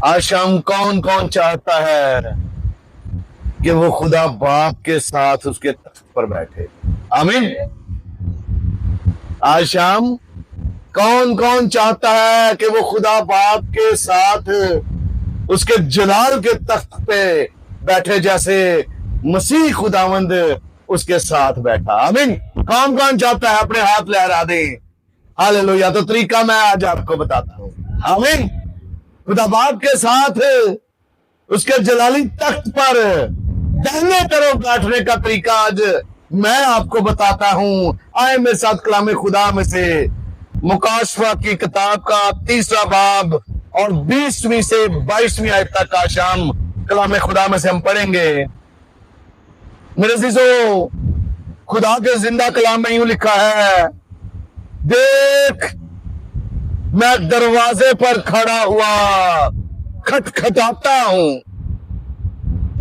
आज शाम कौन कौन चाहता है कि वो खुदा बाप के साथ उसके तख्त पर बैठे? आमीन। आज शाम कौन कौन चाहता है कि वो खुदा बाप के साथ उसके जलाल के तख्त पे बैठे, जैसे मसीह खुदावंद उसके साथ बैठा? आमीन। कौन कौन चाहता है? अपने हाथ लहरा दें। हालेलुया। तो तरीका मैं आज आपको बताता हूं। आमीन। खुदा बाप के साथ उसके जलाली तख्त पर दाहिने तरफ बैठने का तरीका आज मैं आपको बताता हूं। आए मेरे साथ कलाम खुदा में से मुकाशवा की किताब का 3रा बाब और 20वीं से 22वीं आयत तक आज शाम कलाम खुदा में से हम पढ़ेंगे। मेरे अजीजों, खुदा के जिंदा कलाम में यूं लिखा है, देख मैं दरवाजे पर खड़ा हुआ खटखटाता हूं।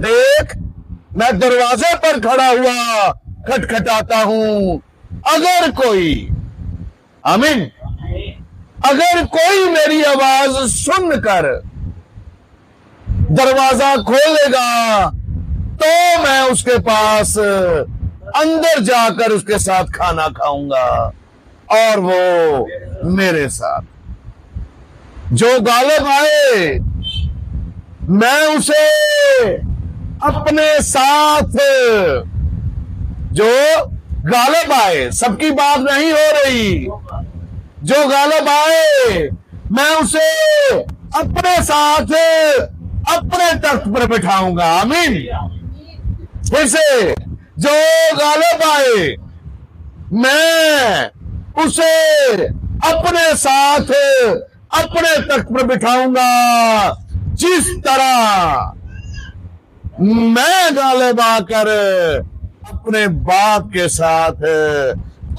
देख मैं दरवाजे पर खड़ा हुआ खटखटाता हूं। अगर कोई, आमीन, अगर कोई मेरी आवाज सुनकर दरवाजा खोलेगा तो मैं उसके पास अंदर जाकर उसके साथ खाना खाऊंगा और वो मेरे साथ। जो गालिब आए मैं उसे अपने साथ, जो गालिब आए, सबकी बात नहीं हो रही, जो गालिब आए मैं उसे अपने साथ अपने तख्त पर बिठाऊंगा। आमीन। फिर से, जो गालिब आए मैं उसे अपने साथ अपने तख्त पर बिठाऊंगा। जिस तरह मैं गालिब आकर अपने बाप के साथ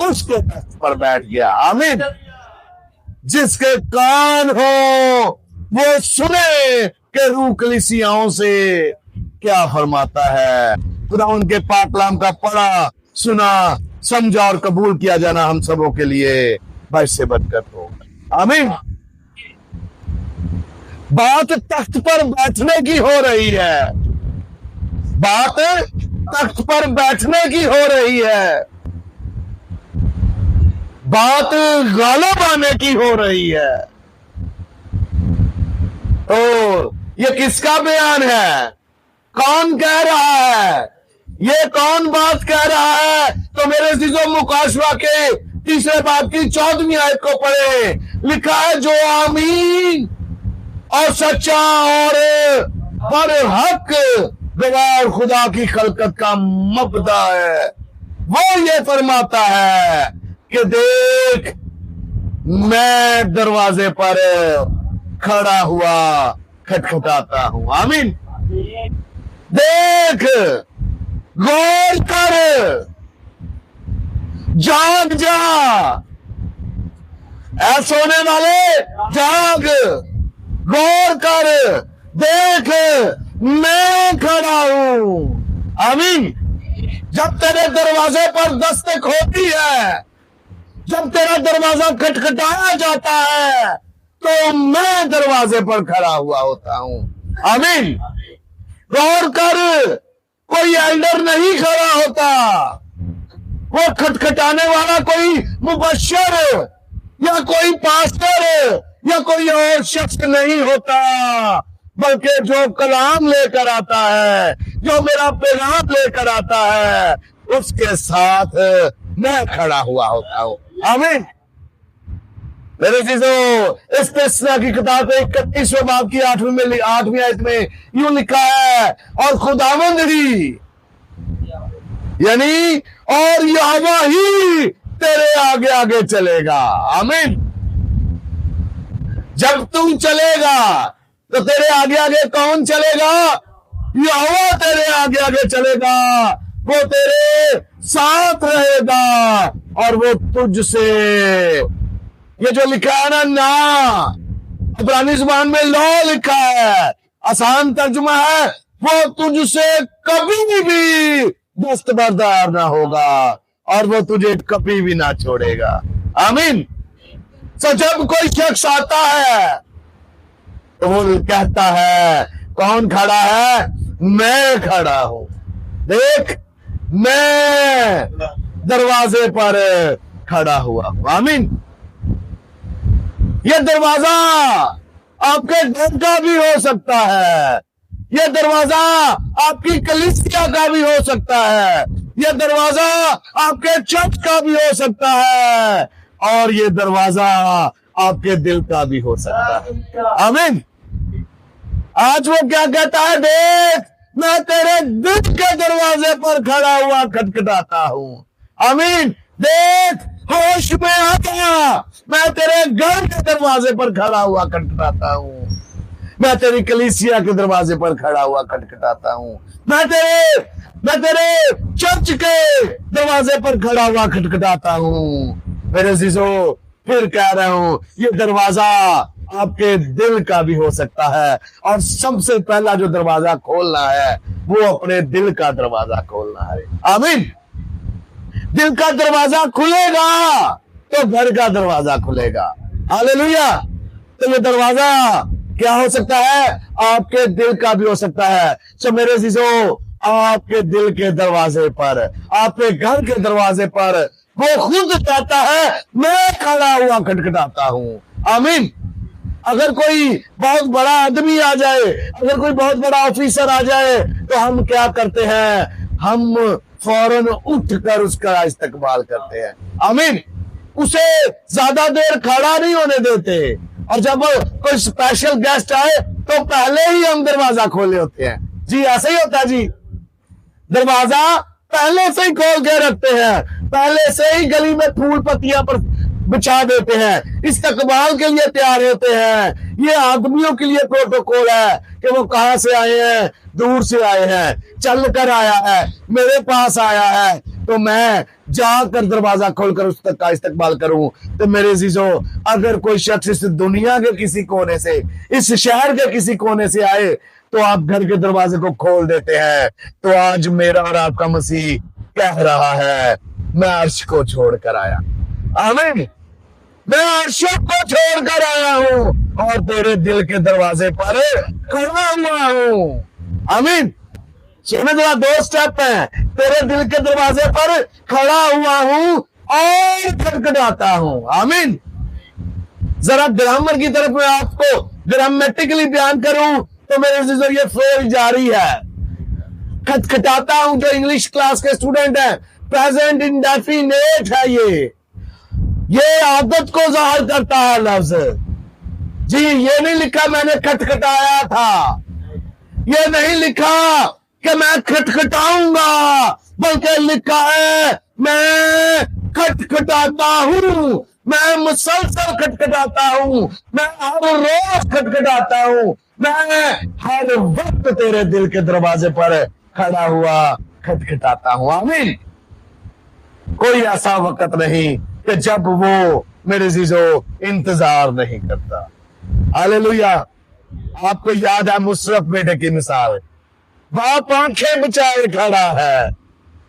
उसके तख्त पर बैठ गया। आमीन। जिसके कान हो वो सुने कि रूह कलीसियाओं से क्या फरमाता है। खुदा उनके पाक कलाम का पढ़ा, सुना, समझा और कबूल किया जाना हम सबों के लिए बाइस से बरकत हो। आमीन। बात तख्त पर बैठने की हो रही है। बात तख्त पर बैठने की हो रही है। बात गालिब आने की हो रही है। तो ये किसका बयान है? कौन कह रहा है? ये कौन बात कह रहा है? तो मेरे अजीजों, मुकाशवा के 3रे बाब की 14वीं आयत को पढ़े। लिखा है, जो आमीन और सच्चा और पर हक गवाह खुदा की खलकत का मबदा है, वो ये फरमाता है कि देख मैं दरवाजे पर खड़ा हुआ खटखटाता हूं। आमीन। देख, गौर कर, जाग जा, ऐ सोने वाले जाग, गौर कर, देख मैं खड़ा हूं। आमीन। जब तेरे दरवाजे पर दस्तक होती है, जब तेरा दरवाजा खटखटाया जाता है, तो मैं दरवाजे पर खड़ा हुआ होता हूं। आमीन। गौर कर, कोई एल्डर नहीं खड़ा होता, वो खटखटाने वाला कोई मुबश्शिर या कोई पास्टर या कोई और शख्स नहीं होता, बल्कि जो कलाम लेकर आता है, जो मेरा पैगाम लेकर आता है, उसके साथ मैं खड़ा हुआ होता हूं। आमीन। मेरे चीजों, इस तिस्रा की किताब 31वें बाब की 8वीं आयत में यूं लिखा है, और खुदावंद ही यानी और यहोवा ही तेरे आगे आगे चलेगा। आमीन। जब तू चलेगा तो तेरे आगे आगे कौन चलेगा? यहोवा तेरे आगे आगे चलेगा, वो तेरे साथ रहेगा और वो तुझसे, ये जो लिखा है ना इब्रानी जुबान में लॉ लिखा है, आसान तर्जुमा है, वो तुझसे कभी भी दस्तबरदार ना होगा और वो तुझे कभी भी ना छोड़ेगा। आमीन। तो जब कोई शख्स आता है तो वो कहता है, कौन खड़ा है? मैं खड़ा हूं। देख, मैं दरवाजे पर खड़ा हुआ हूं। आमीन। यह दरवाजा आपके घर का भी हो सकता है, यह दरवाजा आपकी कलीसिया का भी हो सकता है, यह दरवाजा आपके चर्च का भी हो सकता है, और यह दरवाजा आपके दिल का भी हो सकता है। आमीन। आज वो क्या कहता है? देख, मैं तेरे दिल के दरवाजे पर खड़ा हुआ खटखटाता हूं। आमीन। देख, होश में आ गया, मैं तेरे घर के दरवाजे पर खड़ा हुआ खटखटाता हूं, मैं तेरी कलीसिया के दरवाजे पर खड़ा हुआ खटखटाता हूं, मैं तेरे चर्च के दरवाजे पर खड़ा हुआ खटखटाता हूं। मेरे अजीजों, फिर कह रहा हूं, ये दरवाजा आपके दिल का भी हो सकता है, और सबसे पहला जो दरवाजा खोलना है वो अपने दिल का दरवाजा खोलना है। आमीन। दिल का दरवाजा खुलेगा तो घर का दरवाजा खुलेगा। हालेलुया। तो ये दरवाजा क्या हो सकता है? आपके दिल का भी हो सकता है। सो मेरे अजीजों, आपके दिल के दरवाजे पर, आपके घर के दरवाजे पर वो खुद कहता है, मैं खड़ा हुआ खटखटाता हूं। आमीन। अगर कोई बहुत बड़ा आदमी आ जाए, अगर कोई बहुत बड़ा ऑफिसर आ जाए, तो हम क्या करते हैं? हम फौरन उठकर उसका इस्तकबाल करते हैं। आमीन। उसे ज्यादा देर खड़ा नहीं होने देते, और जब कोई स्पेशल गेस्ट आए तो पहले ही हम दरवाजा खोले होते हैं। जी ऐसा ही होता है जी, दरवाजा पहले से ही खोल के रखते हैं, पहले से ही गली में फूल पत्तियां पर बिछा देते हैं, इस्तकबाल के लिए तैयार होते हैं। ये आदमियों के लिए प्रोटोकॉल है कि वो कहां से आए हैं, दूर से आए हैं, चल कर आया है, मेरे पास आया है, तो मैं जाकर दरवाजा खोलकर उस तक का इस्तकबाल करूं। तो मेरे अजीजों, अगर कोई शख्स इस दुनिया के किसी कोने से, इस शहर के किसी कोने से आए, तो आप घर के दरवाजे को खोल देते हैं। तो आज मेरा और आपका मसीह कह रहा है, मैं अर्श को छोड़कर आया। आमीन। मैं अर्श को छोड़कर आया हूं और तेरे दिल के दरवाजे पर खड़ा हुआ हूं। आमीन। सुनने जरा, 2 स्टेप है। तेरे दिल के दरवाजे पर खड़ा हुआ हूं और खटखटाता हूं। आमीन। जरा ग्रामर की तरफ मैं आपको ग्रामेटिकली बयान करूं तो मेरे अजीजों, ये फ्लो जारी है। खटखटाता हूं जो इंग्लिश क्लास के स्टूडेंट हैं, प्रेजेंट इंडेफिनिट है। ये आदत को जाहिर करता है लफ्ज। जी, ये नहीं लिखा मैंने खटखटाया था, ये नहीं लिखा कि मैं खटखटाऊंगा, बल्कि लिखा है मैं खटखटाता हूं, मैं मुसलसल खटखटाता हूं, मैं हर रोज खटखटाता हूं, मैं हर वक्त तेरे दिल के दरवाजे पर खड़ा हुआ खटखटाता हूं। आमीन। कोई ऐसा वक्त नहीं कि जब वो मेरे अजीजों इंतजार नहीं करता। हालेलुया। आपको याद है मुशर्रफ बेटे की मिसाल, बाप आंखें बचाए खड़ा है।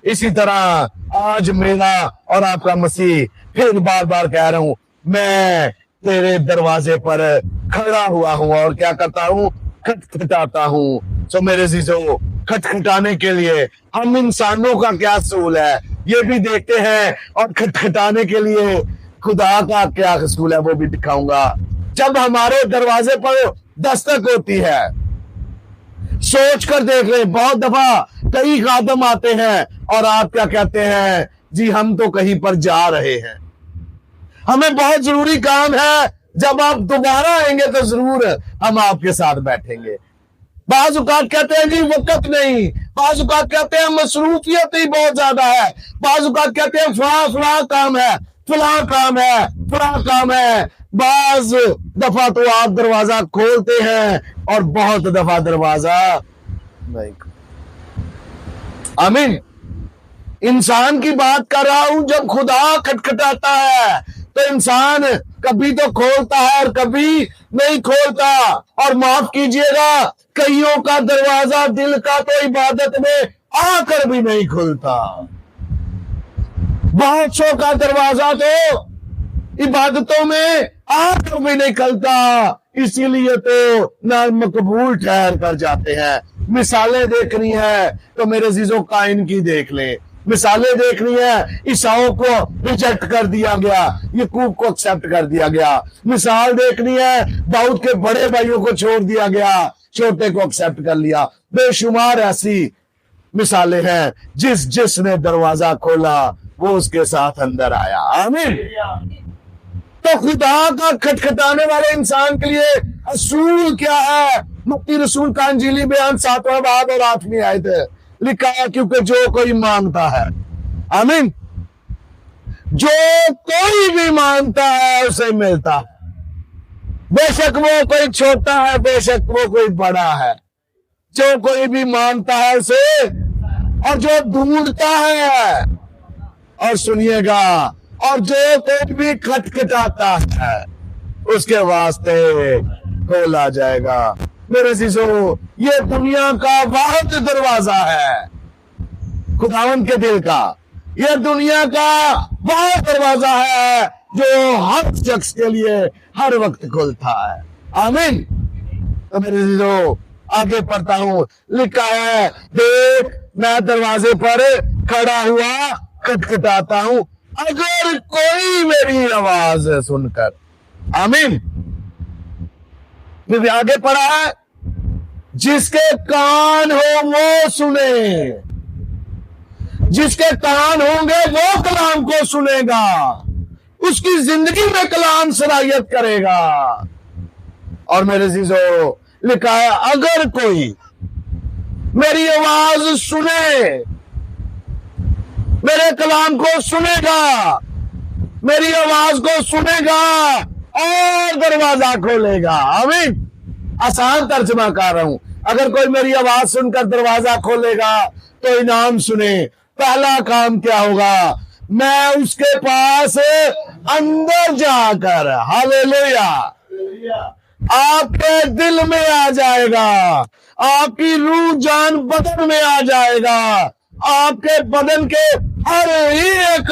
इसी तरह आज मेरा और आपका मसीह फिर बार बार कह रहा हूं, मैं तेरे दरवाजे पर खड़ा हुआ हूं और क्या करता हूं? खटखटाता हूं। तो मेरे अजीजों, खटखटाने के लिए हम इंसानों का क्या असूल है ये भी देखते हैं, और खटखटाने के लिए खुदा का क्या असूल है वो भी दिखाऊंगा। जब हमारे दरवाजे पर दस्तक होती है, सोच कर देख ले, बहुत दफा कई खादम आते हैं और आप क्या कहते हैं? जी हम तो कहीं पर जा रहे हैं, हमें बहुत जरूरी काम है, जब आप दोबारा आएंगे तो जरूर हम आपके साथ बैठेंगे। बाज़ औक़ात कहते हैं जी वक्त नहीं, बाज़ औक़ात कहते हैं मसरूफियत ही बहुत ज्यादा है, बाज़ औक़ात कहते हैं फला काम है, फला काम है, फला काम है। बाज दफा तो आप दरवाजा खोलते हैं और बहुत दफा दरवाजा नहीं। आमीन। इंसान की बात कर रहा हूं। जब खुदा खटखटाता है तो इंसान कभी तो खोलता है और कभी नहीं खोलता। और माफ कीजिएगा, कईयों का दरवाजा दिल का तो इबादत में आकर भी नहीं खुलता। बहुत सौ का दरवाजा तो इबादतों में आकर भी नहीं खुलता, इसीलिए तो ना मकबूल ठहर कर जाते हैं। मिसालें देखनी है तो मेरे जीजो काइन की देख ले, मिसालें देखनी है ईसाओं को रिजेक्ट कर दिया गया, यकूब को एक्सेप्ट कर दिया गया। मिसाल देखनी है दाऊद के बड़े भाइयों को छोड़ दिया गया, छोटे को एक्सेप्ट कर लिया। बेशुमार ऐसी मिसालें हैं, जिसने दरवाजा खोला वो उसके साथ अंदर आया। आमीन। तो खुदा का खटखटाने वाले इंसान के लिए असूल क्या है? मत्ती रसूल का अंजीली बयान 7वां बाब और 8वीं आयत है, लिखा है क्योंकि जो कोई मांगता है, आमीन, जो कोई भी मांगता है उसे मिलता है। बेशक वो कोई छोटा है, बेशक वो कोई बड़ा है, जो कोई भी मांगता है उसे, और जो ढूंढता है, और सुनिएगा, और जो कोई भी खटखटाता है उसके वास्ते खोला जाएगा। मेरे जीजो, ये दुनिया का वाहिद दरवाजा है खुदावन के दिल का, ये दुनिया का वाहिद दरवाजा है जो हर शख्स के लिए हर वक्त खुलता है। आमीन। तो मेरे जीजो, आगे पढ़ता हूं, लिखा है, देख मैं दरवाजे पर खड़ा हुआ खटखटाता हूं, अगर कोई मेरी आवाज सुनकर, आमीन। फिर आगे पढ़ा है, जिसके कान हो वो सुने, जिसके कान होंगे वो कलाम को सुनेगा, उसकी जिंदगी में कलाम सराहियत करेगा। और मेरे जीजो, लिखा है, अगर कोई मेरी आवाज सुने, मेरे कलाम को सुनेगा, मेरी आवाज को सुनेगा और दरवाजा खोलेगा। आमीन। आसान तर्जमा कर रहा हूं, अगर कोई मेरी आवाज सुनकर दरवाजा खोलेगा तो इनाम सुने। पहला काम क्या होगा? मैं उसके पास अंदर जाकर, हालेलुया, आपके दिल में आ जाएगा, आपकी रूह जान बदन में आ जाएगा, आपके बदन के हर एक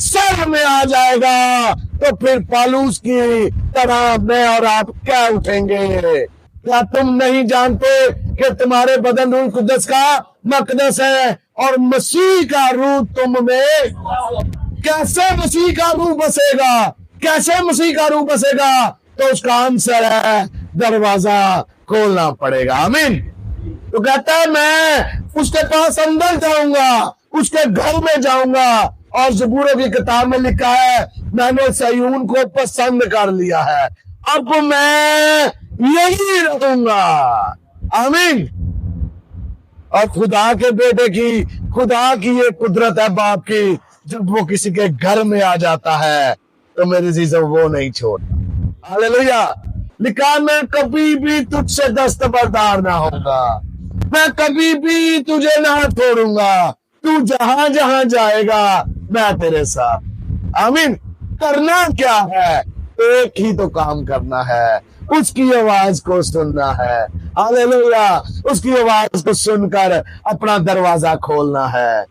सर में आ जाएगा। तो फिर पालूस की तरह मैं और आप क्या उठेंगे? क्या तुम नहीं जानते कि तुम्हारे बदन रूह कुद्दस का मकदस है और मसीह का रूह तुम में? कैसे मसीह का रूह बसेगा? कैसे मसीह का रूह बसेगा? तो उसका आंसर है, दरवाजा खोलना पड़ेगा। आमीन। तो कहता है, मैं उसके पास अंदर जाऊंगा, उसके घर में जाऊंगा, और ज़बूरों की किताब में लिखा है, मैंने सयून को पसंद कर लिया है, अब मैं यही रहूंगा। आमीन। और खुदा के बेटे की, खुदा की ये कुदरत है बाप की, जब वो किसी के घर में आ जाता है तो मेरे जीजो वो नहीं छोड़ता। हालेलुया। लिखा, मैं कभी भी तुझसे दस्तबरदार ना होगा, मैं कभी भी तुझे ना छोड़ूंगा, तू जहां जहां जाएगा मैं तेरे साथ। आमीन। करना क्या है? एक ही तो काम करना है, उसकी आवाज को सुनना है। हालेलुया। उसकी आवाज को सुनकर अपना दरवाजा खोलना है।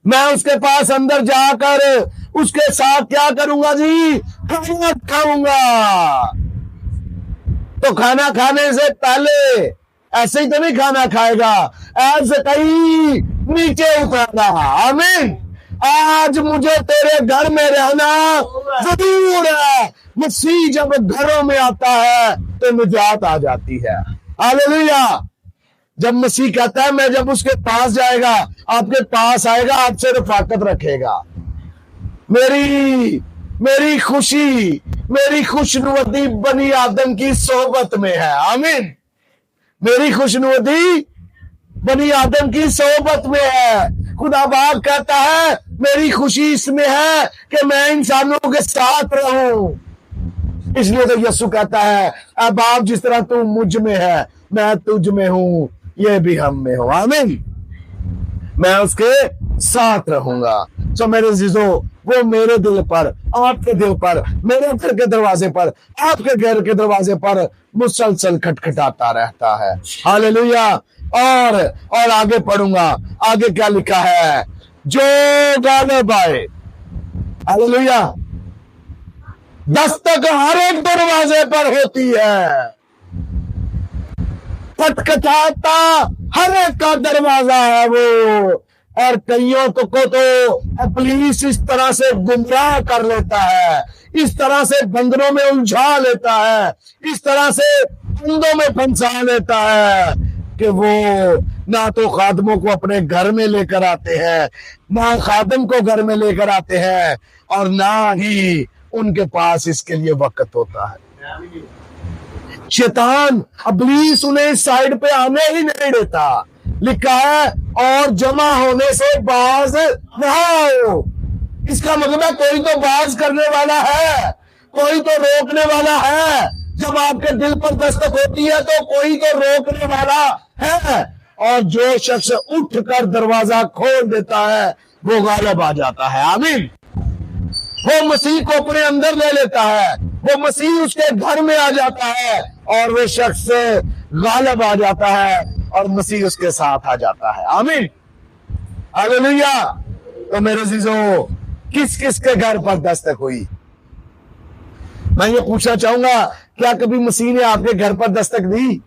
मैं उसके पास अंदर जाकर उसके साथ क्या करूंगा जी? खाना खाऊंगा। तो खाना खाने से पहले ऐसे ही तो नहीं खाना खाएगा, ऐसे कहीं नीचे उतरना। आमीन। आज मुझे तेरे घर में रहना जरूर है। मसीह जब घरों में आता है तो निजात आ जाती है। हालेलुया। जब मसीह कहता है, मैं जब उसके पास जाएगा, आपके पास आएगा, आपसे रफाकत रखेगा। मेरी खुशी, मेरी खुशनुदी बनी आदम की सोहबत में है। आमीन। मेरी खुशनुदी बनी आदम की सोहबत में है। खुदा बाप कहता है, मेरी खुशी इसमें है कि मैं इंसानों के साथ रहूं। इसलिए तो यीशु कहता है, अब बाप जिस तरह तू मुझ में है मैं तुझ में हूं, ये भी हम में हो। आमीन। मैं उसके साथ रहूंगा। तो मेरे जीजो, वो मेरे दिल पर, आपके दिल पर, मेरे घर के दरवाजे पर, आपके घर के दरवाजे पर मुसलसल खटखटाता रहता है। हालेलुया। और आगे पढ़ूंगा, आगे क्या लिखा है? जो गालिब आए, हालेलुया, दस्तक हर एक दरवाजे पर होती है। खटखटाता हर एक का दरवाजा है वो। और कईयों को तो पुलिस इस तरह से गुमराह कर लेता है, इस तरह से बंदरों में उलझा लेता है, इस तरह से बंदों में फंसा लेता है कि वो ना तो खादमों को अपने घर में लेकर आते हैं, ना खादम को घर में लेकर आते हैं, और ना ही उनके पास इसके लिए वक्त होता है। शैतान इब्लीस उन्हें साइड पे आने ही नहीं देता। लिखा है और जमा होने से बाज न आओ। इसका मतलब है कोई तो बाज करने वाला है, कोई तो रोकने वाला है। जब आपके दिल पर दस्तक होती है तो कोई तो रोकने वाला है, और जो शख्स उठ कर दरवाजा खोल देता है वो गालिब आ जाता है। आमीन। वो मसीह को अपने अंदर ले लेता है, वो मसीह उसके घर में आ जाता है, और वो शख्स गालिब आ जाता है और मसीह उसके साथ आ जाता है। आमीन, हालेलुया। तो मेरे अजीजों, किस किस के घर पर दस्तक हुई? मैं ये पूछना चाहूंगा, क्या कभी मसीह ने आपके घर पर दस्तक दी?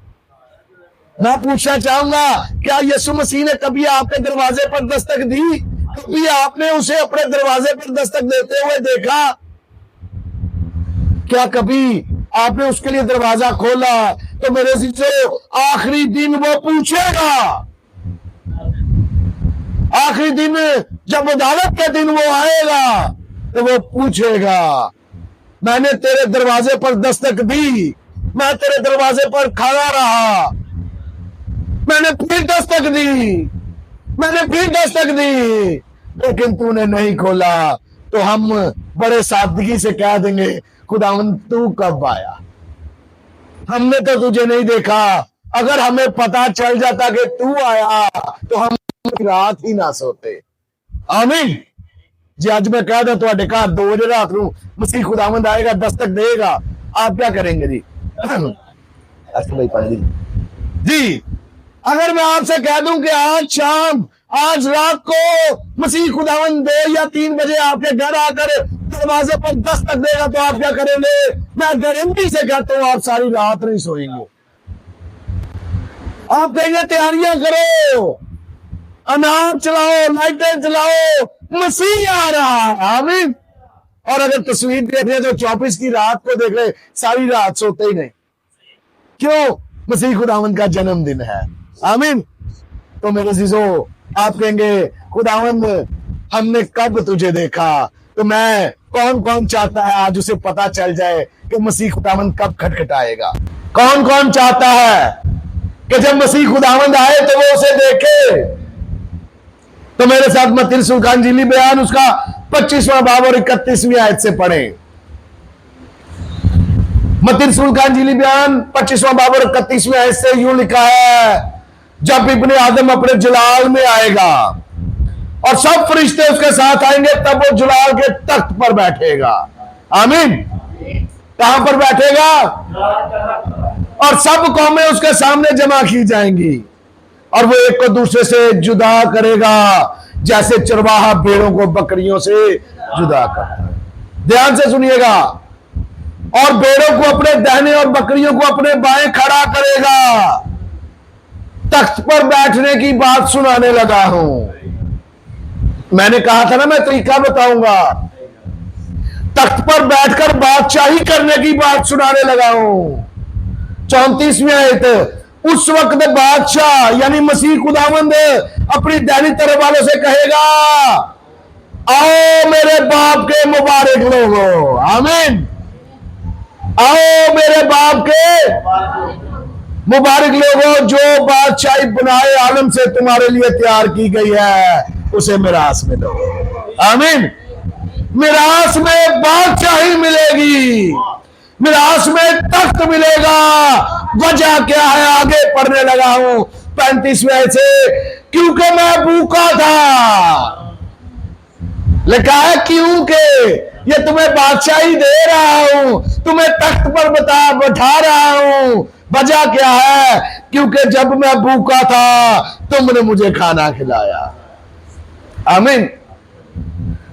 मैं पूछना चाहूंगा, क्या यीशु मसीह ने कभी आपके दरवाजे पर दस्तक दी? कभी आपने उसे अपने दरवाजे पर दस्तक देते हुए देखा? क्या कभी आपने उसके लिए दरवाजा खोला? तो मेरे से आखिरी दिन वो पूछेगा, आखिरी दिन जब अदालत के दिन वो आएगा तो वो पूछेगा, मैंने तेरे दरवाजे पर दस्तक दी, मैं तेरे दरवाजे पर खड़ा रहा, मैंने फिर दस्तक दी, मैंने फिर दस्तक दी, लेकिन तूने नहीं खोला। तो हम बड़े सादगी से कह देंगे, खुदावंद तू कब आया? हमने तो तुझे नहीं देखा। अगर हमें पता चल जाता कि तू आया तो हम रात ही ना सोते। आमीन जी। आज मैं कह दूं तुहाडे घर 2 बजे रात को मसीह खुदावंद आएगा, दस्तक देगा, आप क्या करेंगे जी? जी, अगर मैं आपसे कह दूं कि आज शाम, आज रात को मसीह खुदावंद 2 या 3 बजे आपके घर आकर दरवाजे पर दस्तक देगा, तो आप क्या करेंगे? मैं गारंटी से कहता हूं आप सारी रात नहीं सोएंगे। आप कहेंगे तैयारियां करो, अनार चलाओ, लाइटें चलाओ, मसीह आ रहा है। आमीन। और अगर तस्वीर देख रहे तो 24 की रात को देख रहे, सारी रात सोते ही नहीं। क्यों? मसीह खुदावंद का जन्मदिन है। आमीन। तो मेरे अजीजों, आप कहेंगे खुदावंद हमने कब तुझे देखा? तो मैं, कौन कौन चाहता है आज उसे पता चल जाए कि मसीह खुदावंद कब खटखटाएगा? कौन कौन चाहता है कि जब मसीह खुदावंद आए तो वो उसे देखे? तो मेरे साथ मत्ती रसूल का इंजीली बयान उसका 25वां बाब और 31वीं आयत से पढ़े। मत्ती रसूल का इंजीली बयान 25वां बाब और 31वीं आयत से यूं लिखा है, जब इब्ने आदम अपने जलाल में आएगा और सब फरिश्ते उसके साथ आएंगे, तब वो जलाल के तख्त पर बैठेगा। आमीन। कहां पर बैठेगा? और सब कौमें उसके सामने जमा की जाएंगी, और वो एक को दूसरे से जुदा करेगा, जैसे चरवाहा भेड़ों को बकरियों से जुदा करता है। ध्यान से सुनिएगा। और भेड़ों को अपने दाहिने और बकरियों को अपने बाएं खड़ा करेगा। तख्त पर बैठने की बात सुनाने लगा हूं। मैंने कहा था ना, मैं तरीका बताऊंगा। तख्त पर बैठकर बादशाही करने की बात सुनाने लगा हूं। 34वीं आयत, उस वक्त बादशाह यानी मसीह खुदावंद अपनी दाहिनी तरफ वालों से कहेगा, आओ मेरे बाप के मुबारक लोगों। आमीन। आओ मेरे बाप के मुबारक लोगों, जो बादशाही बनाए आलम से तुम्हारे लिए तैयार की गई है, उसे मिरास में दो। आमीन। मिरास में बादशाही मिलेगी, मिरास में तख्त मिलेगा। वजह क्या है? आगे पढ़ने लगा हूं 35वें से, क्योंकि मैं भूखा था। लिखा है क्योंकि ये तुम्हें बादशाही दे रहा हूं, तुम्हें तख्त पर बैठा रहा हूं। वजह क्या है? क्योंकि जब मैं भूखा था तुमने मुझे खाना खिलाया। आमीन।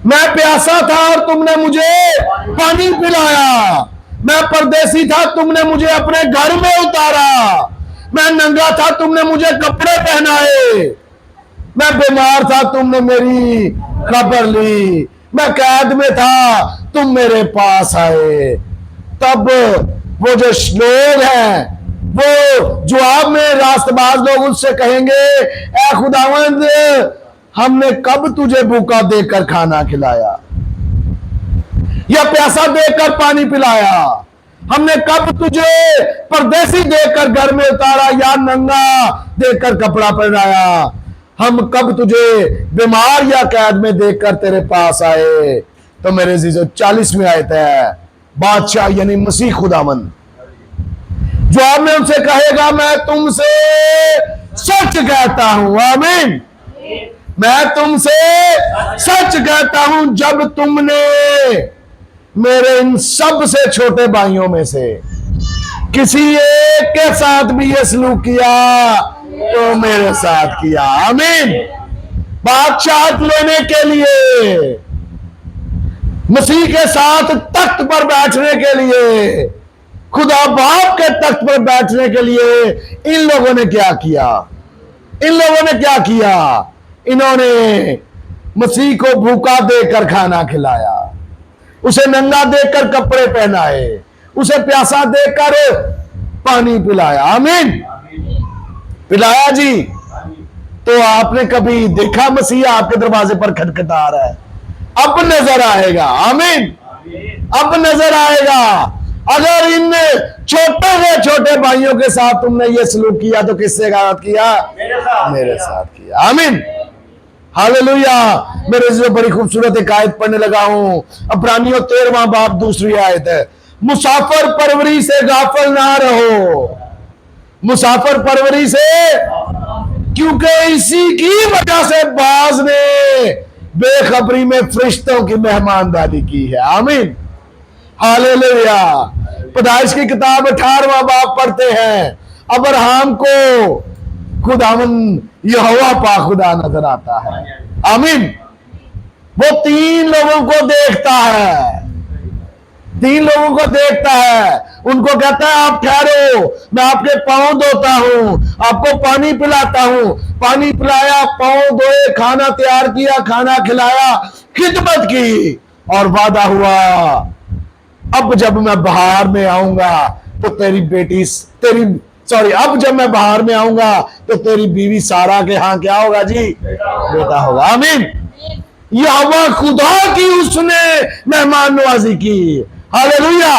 मैं प्यासा था और तुमने मुझे पानी पिलाया। मैं परदेसी था, तुमने मुझे अपने घर में उतारा। मैं नंगा था, तुमने मुझे कपड़े पहनाए। मैं बीमार था, तुमने मेरी खबर ली। मैं कैद में था, तुम मेरे पास आए। तब वो जो लोग हैं, वो जवाब में रास्तबाज लोग उससे कहेंगे, ऐ खुदावंद, हमने कब तुझे भूखा देकर खाना खिलाया या प्यासा देकर पानी पिलाया? हमने कब तुझे परदेसी देकर घर में उतारा या नंगा देकर कपड़ा पहनाया? हम कब तुझे बीमार या कैद में देखकर तेरे पास आए? तो मेरे जीजो 40वीं आयत है, बादशाह यानी मसीह खुदावंद जवाब में उनसे कहेगा, मैं तुमसे सच कहता हूं, आमीन, मैं तुमसे सच कहता हूं, जब तुमने मेरे इन सब से छोटे भाइयों में से किसी एक के साथ भी ये सलूक किया तो मेरे साथ किया। आमीन। बादशाह लेने के लिए, मसीह के साथ तख्त पर बैठने के लिए, खुदा बाप के तख्त पर बैठने के लिए इन लोगों ने क्या किया? इन लोगों ने क्या किया? इन्होंने मसीह को भूखा देकर खाना खिलाया, उसे नंगा देकर कपड़े पहनाए, उसे प्यासा देकर पानी पिलाया। आमीन। पिलाया जी। तो आपने कभी देखा मसीह आपके दरवाजे पर खटखटा रहा है? अब नजर आएगा। आमीन। अब नजर आएगा। अगर इन छोटे से छोटे भाइयों के साथ तुमने ये सलूक किया तो किससे साथ किया? मेरे साथ किया। आमीन। हालेलुया। मेरे से बड़ी खूबसूरत एक आयत पढ़ने लगा हूं, इब्रानियों 13वां बाब 2री आयत है, मुसाफिर परवरी से गाफिल ना रहो। मुसाफिर परवरी से, क्योंकि इसी की वजह से बाज ने बेखबरी में फरिश्तों की मेहमानदारी की है। आमीन। हालेलुया। पैदाइश की किताब 18वां बाब पढ़ते हैं, अब्राहम को खुदावंद यहोवा पाक खुदा नजर आता है। आमीन। वो 3 लोगों को देखता है, 3 लोगों को देखता है, उनको कहता है आप ठहरो, मैं आपके पांव धोता हूं, आपको पानी पिलाता हूं। पानी पिलाया, पांव धोए, खाना तैयार किया, खाना खिलाया, खिदमत की, और वादा हुआ अब जब मैं बाहर में आऊंगा तो अब जब मैं बाहर में आऊंगा तो तेरी बीवी सारा के यहां क्या होगा जी? बेटा होगा। आमीन। यहोवा खुदा की उसने मेहमान नवाजी की। हालेलुया।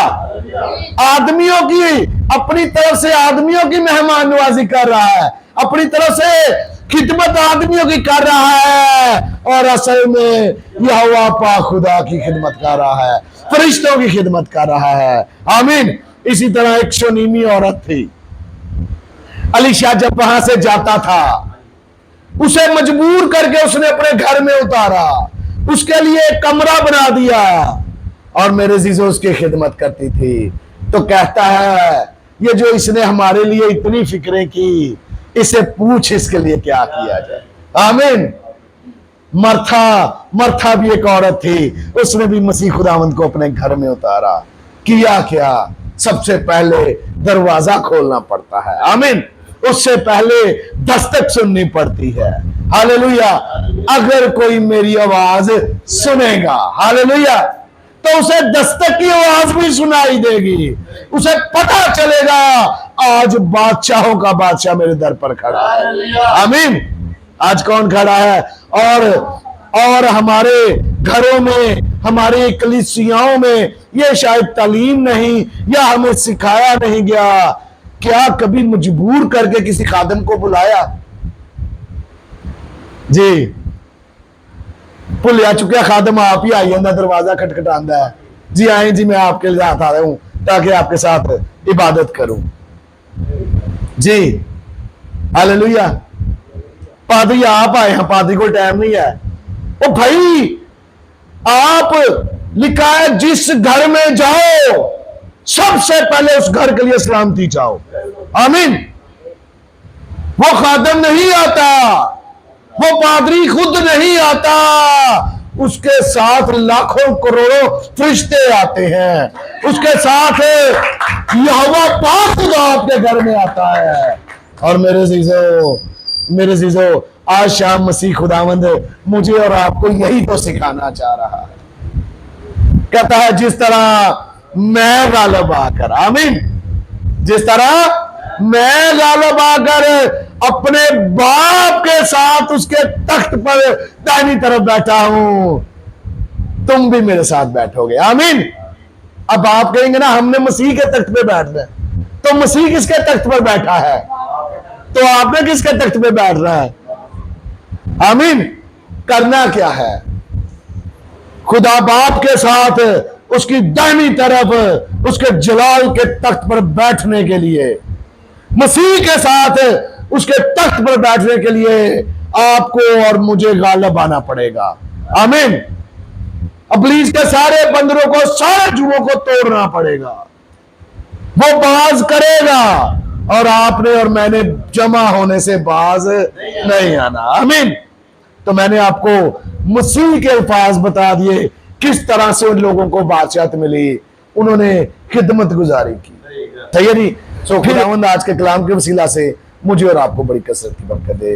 आदमियों की, अपनी तरफ से आदमियों की मेहमान नवाजी कर रहा है, अपनी तरफ से खिदमत आदमियों की कर रहा है, और असल में यहोवा पाक खुदा की खिदमत कर रहा है, फरिश्तों की खिदमत कर रहा है। आमीन। इसी तरह एक शूनीमी औरत थी, अलीशा जब वहां से जाता था, उसे मजबूर करके उसने अपने घर में उतारा, उसके लिए एक कमरा बना दिया, और मेरे जीजो उसकी खिदमत करती थी। तो कहता है, ये जो इसने हमारे लिए इतनी फिक्रें की, इसे पूछ इसके लिए क्या किया जाए। आमीन। मर्था भी एक औरत थी, उसने भी मसीह खुदावंद को अपने घर में उतारा। किया क्या? सबसे पहले दरवाजा खोलना पड़ता है। आमीन। उससे पहले दस्तक सुननी पड़ती है। हालेलुया। अगर कोई मेरी आवाज सुनेगा, हालेलुया, तो उसे दस्तक की आवाज भी सुनाई देगी, उसे पता चलेगा आज बादशाहों का बादशाह मेरे दर पर खड़ा है। आमीन। आज कौन खड़ा है? और हमारे घरों में, हमारी कलीसियाओं में ये शायद तालीम नहीं, या हमें सिखाया नहीं गया। क्या कभी मजबूर करके किसी खादम को बुलाया जी? भुलिया चुका खादम आप ही आई जाता, दरवाजा खटखटांदा है, जी आए जी, मैं आपके लिए हाथ आ रहा हूं ताकि आपके साथ इबादत करूं जी। हालेलुया। पादरी आप आए हैं, पादरी को टाइम नहीं है। ओ भाई, आप लिखा है जिस घर में जाओ सबसे पहले उस घर के लिए सलामती चाहो। आमीन। वो खादम नहीं आता, वो पादरी खुद नहीं आता, उसके साथ लाखों करोड़ों फरिश्ते आते हैं, उसके साथ यहोवा पाक खुदा आपके घर में आता है। और मेरे जीजो आज शाम मसीह खुदावंद मुझे और आपको यही तो सिखाना चाह रहा है। कहता है जिस तरह मैं गालिब आकर, आमीन, जिस तरह मैं गालिब आकर अपने बाप के साथ उसके तख्त पर दाहिनी तरफ बैठा हूं, तुम भी मेरे साथ बैठोगे, आमीन। अब आप कहेंगे ना हमने मसीह के तख्त पे बैठना है, तो मसीह किसके तख्त पर बैठा है, तो आपने किसके तख्त पे बैठ रहा है, आमीन। करना क्या है, खुदा बाप के साथ उसकी दाहिनी तरफ उसके जलाल के तख्त पर बैठने के लिए, मसीह के साथ उसके तख्त पर बैठने के लिए आपको और मुझे गालिब आना पड़ेगा, आमीन। इब्लीस के सारे बंदरों को, सारे जुओं को तोड़ना पड़ेगा, वो बाज करेगा और आपने और मैंने जमा होने से बाज नहीं आना, आमीन। तो मैंने आपको मसीह के अल्फाज बता दिए किस तरह से उन लोगों को बादशाहत मिली, उन्होंने खिदमत गुजारी की, सही है जी। सो खुदावंद आज के कलाम के वसीला से मुझे और आपको बड़ी कसरत की बरकत दे।